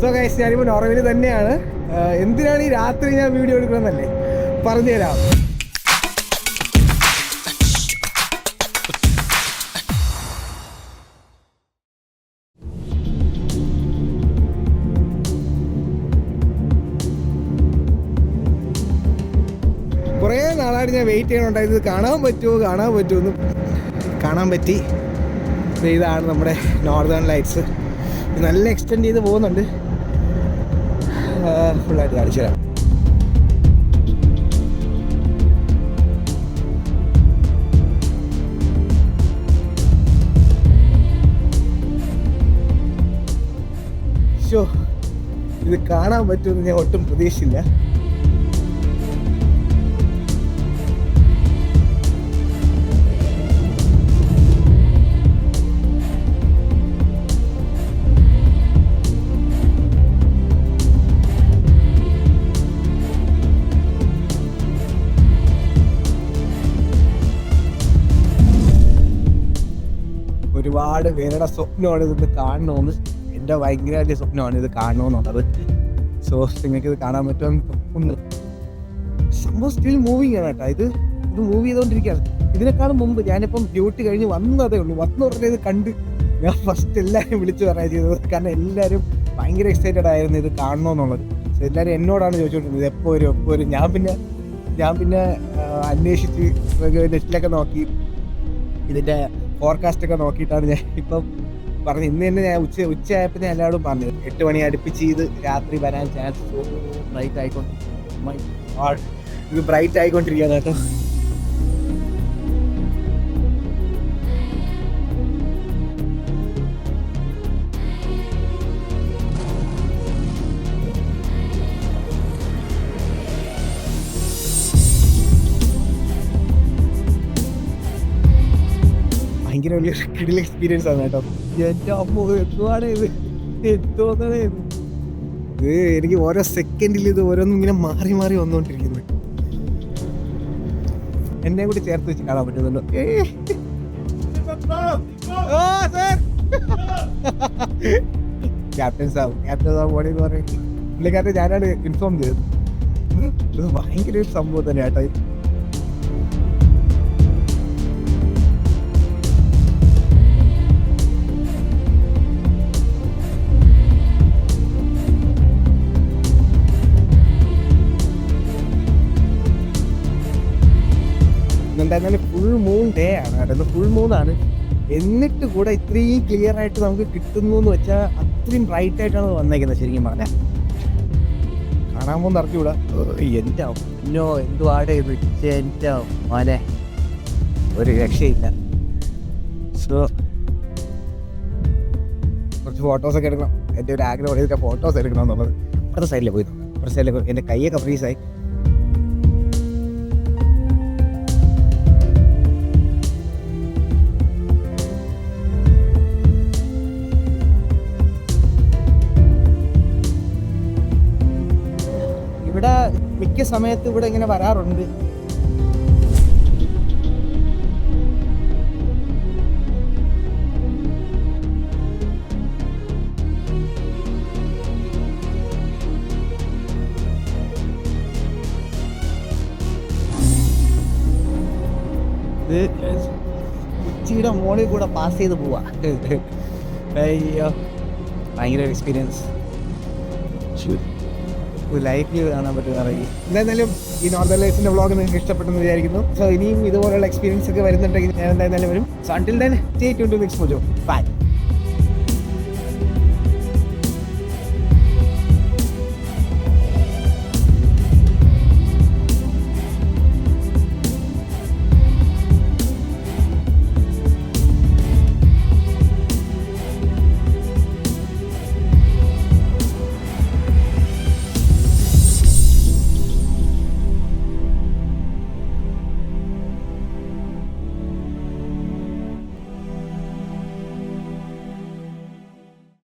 So guys, ഞാനിപ്പോൾ നോർവേയിൽ തന്നെയാണ്. എന്തിനാണ് ഈ രാത്രി ഞാൻ വീഡിയോ എടുക്കണമെന്നല്ലേ പറഞ്ഞുതരാം. കുറേ നാളായിട്ട് ഞാൻ വെയിറ്റ് ചെയ്യണുണ്ടായത് കാണാൻ പറ്റുമെന്ന് കാണാൻ പറ്റി. ഇതാണ് നമ്മുടെ നോർത്തേൺ ലൈറ്റ്സ്. നല്ല എക്സ്റ്റെൻഡ് ചെയ്ത് പോകുന്നുണ്ട്. ഫുള്ളായിട്ട് കാണിച്ചു തരാം. ഇത് കാണാൻ പറ്റുമെന്ന് ഞാൻ ഒട്ടും പ്രതീക്ഷിച്ചില്ല. ഒരുപാട് പേരുടെ സ്വപ്നമാണ് ഇതൊന്ന് കാണണമെന്ന്. എൻ്റെ ഭയങ്കര വലിയ സ്വപ്നമാണ് ഇത് കാണണമെന്നുള്ളത്. സോ നിങ്ങൾക്ക് ഇത് കാണാൻ പറ്റുമെന്ന് സംഭവം സ്റ്റിൽ മൂവിങ് ആണ് കേട്ടോ. ഇത് മൂവ് ചെയ്തുകൊണ്ടിരിക്കുകയാണ്. ഇതിനേക്കാളും മുമ്പ് ഞാനിപ്പം ഡ്യൂട്ടി കഴിഞ്ഞ് വന്നതേ ഉള്ളൂ. വന്നു പറഞ്ഞാൽ ഇത് കണ്ട് ഞാൻ ഫസ്റ്റ് എല്ലാവരും വിളിച്ചു പറയുക ചെയ്തത്. കാരണം എല്ലാവരും ഭയങ്കര എക്സൈറ്റഡ് ആയിരുന്നു ഇത് കാണണമെന്നുള്ളത്. സോ എല്ലാവരും എന്നോടാണ് ചോദിച്ചുകൊണ്ടിരുന്നത് എപ്പോൾ വരും. ഞാൻ പിന്നെ അന്വേഷിച്ച് നെറ്റിലൊക്കെ നോക്കി ഇതിൻ്റെ ഫോർകാസ്റ്റൊക്കെ നോക്കിയിട്ടാണ് ഞാൻ ഇപ്പം പറഞ്ഞു. ഇന്ന് തന്നെ ഞാൻ ഉച്ചയായപ്പോൾ ഞാൻ എല്ലാവരും പറഞ്ഞു 8 മണി അടുപ്പിച്ച് ഇത് രാത്രി വരാൻ ചാൻസ്. So bright ആയിക്കൊണ്ടിരിക്കുക. ഇത് ബ്രൈറ്റ് ആയിക്കൊണ്ടിരിക്കുകയാണ് കേട്ടോ. ഭയങ്കര വലിയ കിടിലൻ എക്സ്പീരിയൻസ് ആണ് കേട്ടോ. എൻ്റെ അമ്മ എന്തുവാണ് ഇത് എനിക്ക് ഓരോ സെക്കൻഡിൽ ഇത് ഓരോന്നും ഇങ്ങനെ മാറി വന്നുകൊണ്ടിരിക്കുന്നു. എന്നെ കൂടി ചേർത്ത് വെച്ച് കാണാൻ പറ്റുന്നുണ്ടോ? ക്യാപ്റ്റൻ സാബ് ബോഡി എന്ന് പറയുന്നത് പുള്ളിക്കാരത്തെ ഞാനാണ് ഇൻഫോം ചെയ്തത്. ഇത് ഭയങ്കര ഒരു സംഭവം തന്നെ കേട്ടോ. എന്തായിരുന്നാലും ഫുൾ മൂൺ ഡേ ആണ് കേട്ടോ. ഫുൾ മൂണാണ്. എന്നിട്ട് കൂടെ ഇത്രയും ക്ലിയർ ആയിട്ട് നമുക്ക് കിട്ടുന്നു എന്ന് വെച്ചാൽ അത്രയും ബ്രൈറ്റ് ആയിട്ടാണ് വന്നേക്കുന്നത്. ശരിക്കും പറഞ്ഞാൽ കാണാൻ പോകുന്ന അറിഞ്ഞൂടാ. എൻ്റെ അമ്മോ എന്തുവാടെ ഇത്. എൻ്റെ മോനെ ഒരു രക്ഷയില്ല. സോ കുറച്ച് ഫോട്ടോസൊക്കെ എടുക്കണം. എൻ്റെ ഒരു ആഗ്രഹം ഇതൊക്കെ ഫോട്ടോസ് എടുക്കണം എന്നുള്ളത്. അപ്പുറത്തെ സൈഡിൽ പോയി നോക്കാം. അപ്പുറത്തെ സൈഡിൽ എൻ്റെ കൈയൊക്കെ ഫ്രീസായി. ഇവിടെ മിക്ക സമയത്ത് ഇവിടെ ഇങ്ങനെ വരാറുണ്ട്. ഇത് ഉച്ചിയുടെ മോളിൽ കൂടെ പാസ് ചെയ്ത് പോവാ. അയ്യോ ഭയങ്കര എക്സ്പീരിയൻസ്. ലൈഫ് കാണാൻ പറ്റുന്ന അറിയില്ല. എന്തായാലും ഈ നോർത്തേൺ ലൈറ്റ്സിന്റെ വ്ളോഗ് നിങ്ങൾക്ക് ഇഷ്ടപ്പെട്ടെന്ന് വിചാരിക്കുന്നു. സോ ഇനിയും ഇതുപോലുള്ള എക്സ്പീരിയൻസ് ഒക്കെ വരുന്നുണ്ടെങ്കിൽ ഞാൻ എന്തായാലും വരും. So until then stay tuned to Mix Mojo. By.